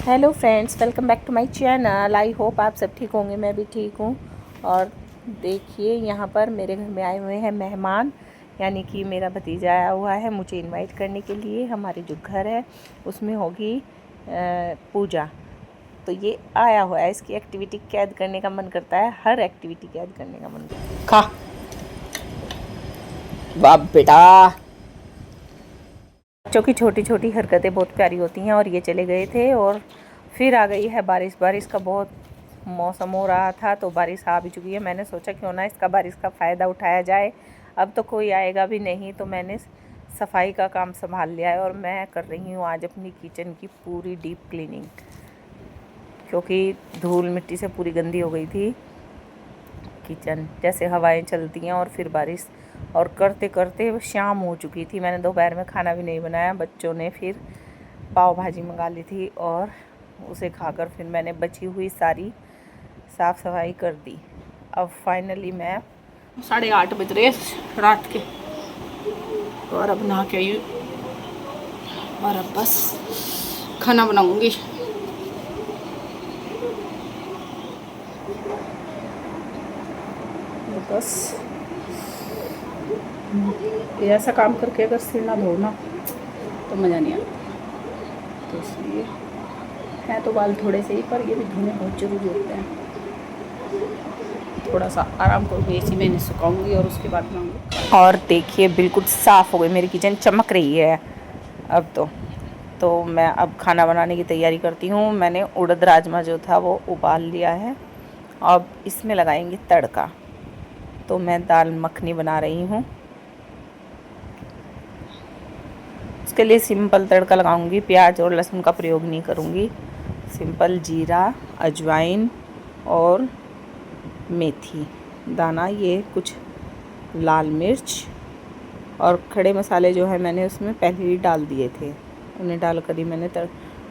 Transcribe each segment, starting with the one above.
Hello friends, welcome back to my channel. I hope आप सब ठीक होंगे, मैं भी ठीक हूँ। और देखिए यहाँ पर मेरे घर में आए हुए हैं मेहमान, यानी कि मेरा भतीजा आया हुआ है मुझे इनवाइट करने के लिए। हमारे जो घर है उसमें होगी पूजा, तो ये आया हुआ है। इसकी एक्टिविटी कैद करने का मन करता है, हर एक्टिविटी कैद करने का मन करता है। खा बाप बेटा। बच्चों की छोटी छोटी हरकतें बहुत प्यारी होती हैं। और ये चले गए थे और फिर आ गई है बारिश। बारिश का बहुत मौसम हो रहा था, तो बारिश आ भी चुकी है। मैंने सोचा क्यों ना इसका बारिश का फ़ायदा उठाया जाए। अब तो कोई आएगा भी नहीं, तो मैंने सफाई का काम संभाल लिया है। और मैं कर रही हूँ आज अपनी किचन की पूरी डीप क्लीनिंग, क्योंकि धूल मिट्टी से पूरी गंदी हो गई थी किचन। जैसे हवाएं चलती हैं और फिर बारिश, और करते करते शाम हो चुकी थी। मैंने दोपहर में खाना भी नहीं बनाया। बच्चों ने फिर पाव भाजी मंगा ली थी और उसे खाकर फिर मैंने बची हुई सारी साफ़ सफाई कर दी। अब फाइनली मैं 8:30 बज रहे रात के, और अब नहा के आई और अब बस खाना बनाऊंगी। बस ये ऐसा काम करके अगर सिर ना धो ना तो मज़ा नहीं आता, तो इसलिए हैं तो बाल थोड़े से ही, पर ये भी धोने बहुत ज़रूरी होते हैं। थोड़ा सा आराम करूँगी, इसी में इन्हें सुखाऊंगी और उसके बाद बनाऊंगी। और देखिए बिल्कुल साफ़ हो गई मेरी किचन, चमक रही है अब तो मैं अब खाना बनाने की तैयारी करती हूँ। मैंने उड़द राजमा जो था वो उबाल लिया है। अब इसमें लगाएंगे तड़का, तो मैं दाल मखनी बना रही हूँ। उसके लिए सिंपल तड़का लगाऊंगी, प्याज और लहसुन का प्रयोग नहीं करूँगी। सिंपल जीरा, अजवाइन और मेथी दाना, ये कुछ लाल मिर्च और खड़े मसाले जो है मैंने उसमें पहले ही डाल दिए थे। उन्हें डालकर ही मैंने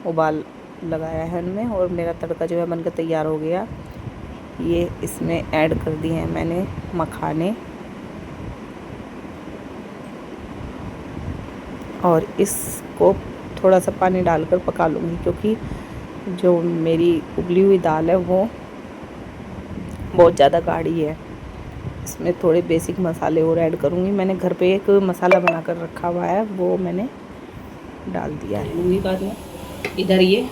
उबाल लगाया है उनमें। और मेरा तड़का जो है बनकर तैयार हो गया। ये इसमें ऐड कर दिए हैं मैंने मखाने, और इसको थोड़ा सा पानी डालकर पका लूँगी, क्योंकि जो मेरी उबली हुई दाल है वो बहुत ज़्यादा गाढ़ी है। इसमें थोड़े बेसिक मसाले और ऐड करूँगी। मैंने घर पे एक मसाला बनाकर रखा हुआ है, वो मैंने डाल दिया है। बाद में इधर ये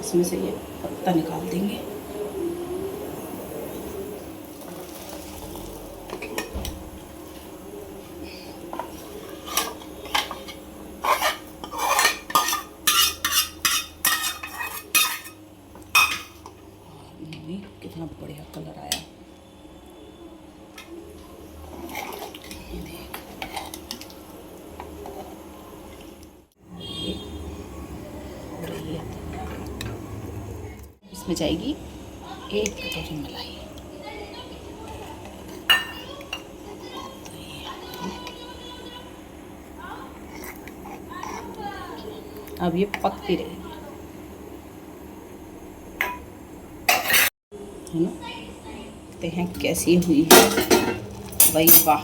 इसमें से ये पत्ता निकाल देंगे। कितना बढ़िया कलर आया, ये देख। इसमें जाएगी 1 कटोरी मलाई। अब ये पकती रहेगी, है ना। देखते हैं कैसी हुई है। भाई वाह,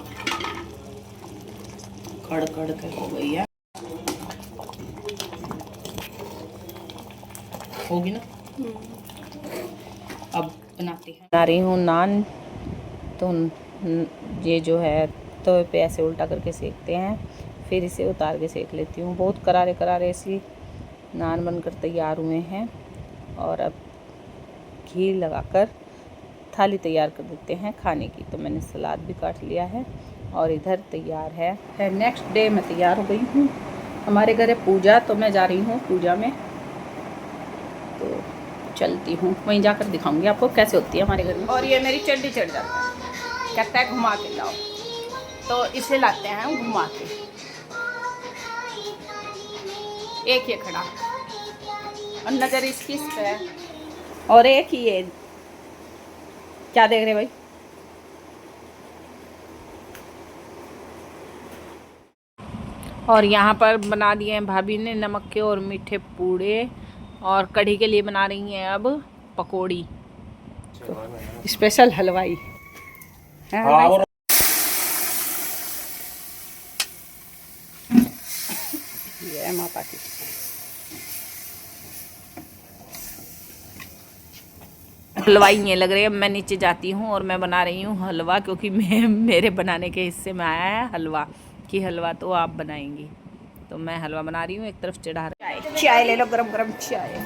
कड़ कड़ के हो गई है, होगी ना। अब बनाते हैं। बना रही हूँ नान, तो ये जो है तवे पे ऐसे उल्टा करके सेकते हैं, फिर इसे उतार के सेक लेती हूँ। बहुत करारे करारे ऐसी नान बनकर तैयार हुए हैं। और अब घी लगाकर थाली तैयार कर देते हैं खाने की। तो मैंने सलाद भी काट लिया है और इधर तैयार है। नेक्स्ट डे मैं तैयार हो गई हूँ। हमारे घर है पूजा, तो मैं जा रही हूँ पूजा में, तो चलती हूँ, वहीं जाकर दिखाऊंगी आपको कैसे होती है हमारे घर में। और ये मेरी चड्डी चढ़ जाता है, कहता है घुमा के लाओ, तो इसे लाते हैं घुमा के। एक ये खड़ा और नज़र इसकी इस पे है, और एक ये क्या देख रहे भाई। और यहाँ पर बना दिए हैं भाभी ने नमक के और मीठे पूड़े, और कढ़ी के लिए बना रही हैं अब पकौड़ी। तो स्पेशल हलवाई है। पाती। हलवाई ये लग रही है। मैं नीचे जाती हूँ और मैं बना रही हूँ हलवा, क्योंकि मेरे बनाने के हिस्से में आया है हलवा कि हलवा तो आप बनाएंगी। तो मैं हलवा बना रही हूँ, एक तरफ चढ़ा रही। चाय ले लो, गरम गरम चाय।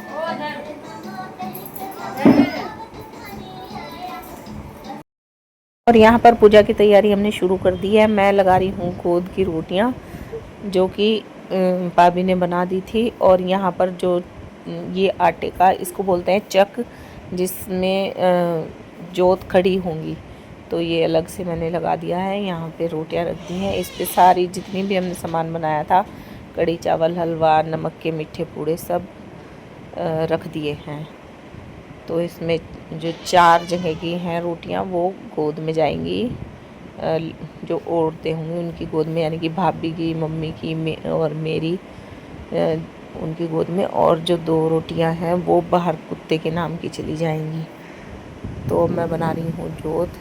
और यहाँ पर पूजा की तैयारी हमने शुरू कर दी है। मैं लगा रही हूँ गोद की रोटियाँ, जो कि भाभी ने बना दी थी। और यहाँ पर जो ये आटे का, इसको बोलते हैं चक, जिसमें जोत खड़ी होंगी, तो ये अलग से मैंने लगा दिया है। यहाँ पे रोटियाँ रख दी हैं, इस पे सारी जितनी भी हमने सामान बनाया था, कढ़ी चावल, हलवा, नमक के मीठे पूड़े, सब रख दिए हैं। तो इसमें जो 4 जगह की हैं रोटियां, वो गोद में जाएंगी, जो औरतें होंगी उनकी गोद में, यानी कि भाभी की, मम्मी की और मेरी, उनकी गोद में। और जो 2 रोटियां हैं वो बाहर कुत्ते के नाम की चली जाएंगी। तो मैं बना रही हूँ जोत।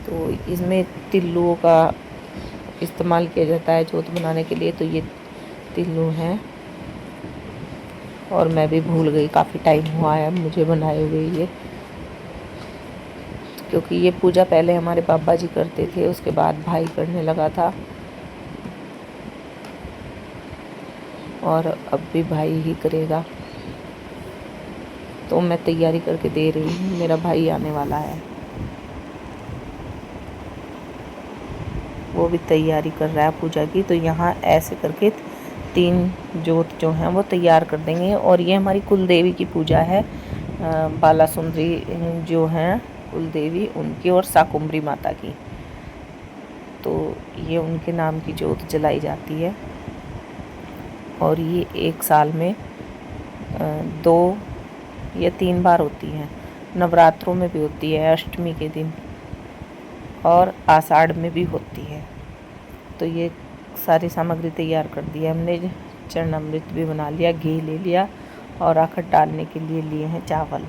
तो इसमें तिल्लुओं का इस्तेमाल किया जाता है जोत बनाने के लिए। तो ये तिल्लु हैं, और मैं भी भूल गई, काफ़ी टाइम हुआ है मुझे बनाए हुए ये, क्योंकि ये पूजा पहले हमारे पापा जी करते थे, उसके बाद भाई करने लगा था, और अब भी भाई ही करेगा। तो मैं तैयारी करके दे रही हूँ, मेरा भाई आने वाला है, वो भी तैयारी कर रहा है पूजा की। तो यहाँ ऐसे करके 3 जोत जो हैं वो तैयार कर देंगे। और ये हमारी कुल देवी की पूजा है, बाला सुंदरी जो हैं कुल देवी, उनकी, और शाकुंभरी माता की। तो ये उनके नाम की जोत जलाई जाती है। और ये 1 साल में 2 या 3 बार होती है। नवरात्रों में भी होती है, अष्टमी के दिन, और आषाढ़ में भी होती है। तो ये सारी सामग्री तैयार कर दी है हमने। चरणामृत भी बना लिया, घी ले लिया, और आखिर डालने के लिए लिए हैं चावल।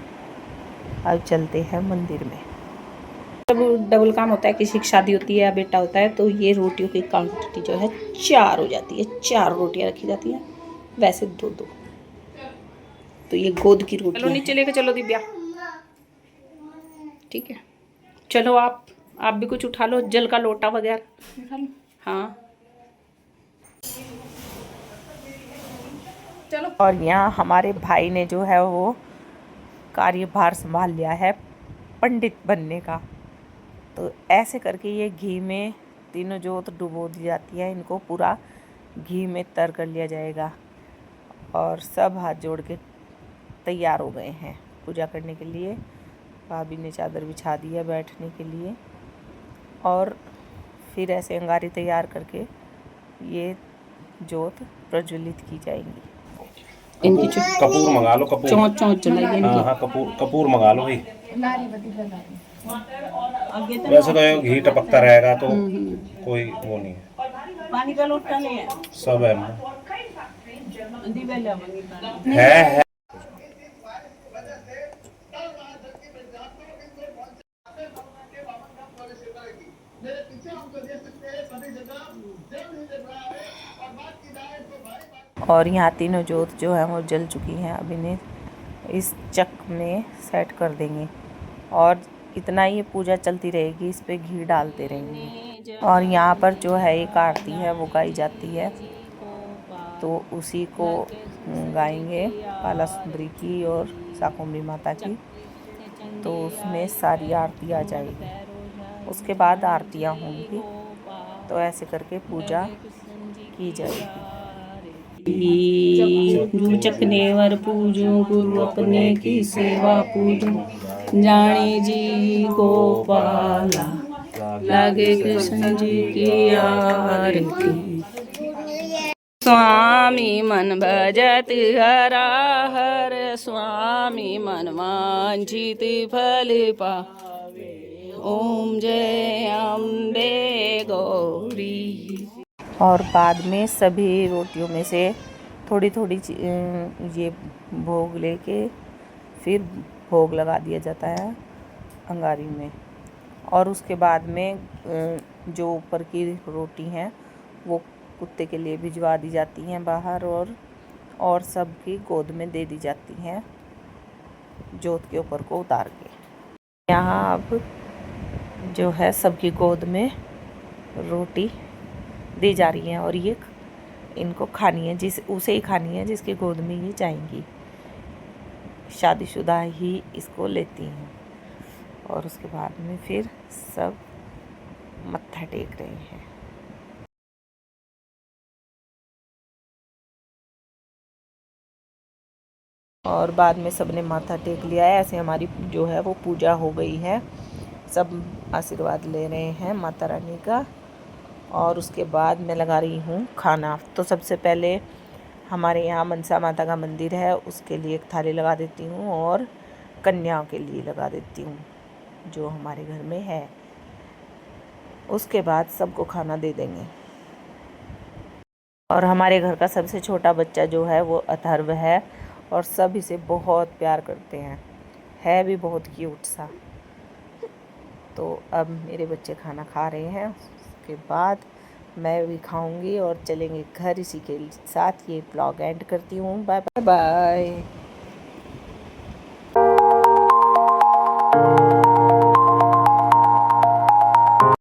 अब चलते हैं मंदिर में। जब डबल काम होता है, किसी की शादी होती है या बेटा होता है, तो ये रोटियों की क्वांटिटी जो है 4 हो जाती है। 4 रोटियां रखी जाती हैं, वैसे 2-2। तो ये गोद की रोटी। चलो नीचे लेके चलो दिव्या, ठीक है। चलो आप भी कुछ उठा लो, जल का लोटा वगैरह उठा लो। हाँ चलो। और यहाँ हमारे भाई ने जो है वो कार्यभार संभाल लिया है पंडित बनने का। तो ऐसे करके ये घी में तीनों जोत डुबो दी जाती है, इनको पूरा घी में तर कर लिया जाएगा। और सब हाथ जोड़ के तैयार हो गए हैं पूजा करने के लिए। भाभी ने चादर बिछा दी है बैठने के लिए। और फिर ऐसे अंगारी तैयार करके ये जोत प्रज्वलित की जाएंगी। इनकी कपूर मंगा लो, कपूर चौंच चौंच जलाइए इनकी। हाँ कपूर मंगा लो भाई। वैसे तो घी टपकता रहेगा तो कोई वो नहीं है। पानी का लोटा नहीं है, सब है है। और यहाँ तीनों जोत जो है वो जल चुकी हैं। अब इन्हें इस चक में सेट कर देंगे, और इतना ही पूजा चलती रहेगी, इस पे घी डालते रहेंगे। और यहाँ पर जो है एक आरती है वो गाई जाती है, तो उसी को गाएंगे, बाला सुंदरी की और शाकुंभरी माता की। तो उसमें सारी आरती आ जाएगी, उसके बाद आरतियाँ होंगी। तो ऐसे करके पूजा की जाएगी। जो चकनेवर पूजो, गुरु अपने की सेवा पूजो, जाने जी गोपाला, लागे कृष्ण जी की आरती। स्वामी मन भजत हरा हर, स्वामी मन वांछित फल पावे। ओम जय अम्बे गौरी। और बाद में सभी रोटियों में से थोड़ी थोड़ी ये भोग लेके फिर भोग लगा दिया जाता है अंगारी में। और उसके बाद में जो ऊपर की रोटी हैं वो कुत्ते के लिए भिजवा दी जाती हैं बाहर, और सबकी गोद में दे दी जाती हैं जोत के ऊपर को उतार के। यहाँ अब जो है सबकी गोद में रोटी दी जा रही है, और ये इनको खानी है, उसे ही खानी है जिसकी गोद में ये जाएंगी। शादीशुदा ही इसको लेती हैं, और उसके बाद में फिर सब मत्था टेक रहे हैं। और बाद में सबने माथा टेक लिया है। ऐसे हमारी जो है वो पूजा हो गई है। सब आशीर्वाद ले रहे हैं माता रानी का, और उसके बाद मैं लगा रही हूँ खाना। तो सबसे पहले हमारे यहाँ मनसा माता का मंदिर है, उसके लिए एक थाली लगा देती हूँ, और कन्याओं के लिए लगा देती हूँ जो हमारे घर में है। उसके बाद सबको खाना दे देंगे। और हमारे घर का सबसे छोटा बच्चा जो है वो अथर्व है, और सब इसे बहुत प्यार करते हैं, है भी बहुत क्यूट सा। तो अब मेरे बच्चे खाना खा रहे हैं, उसके बाद मैं भी खाऊंगी और चलेंगे घर। इसी के साथ ये ब्लॉग एंड करती हूँ। Bye bye bye.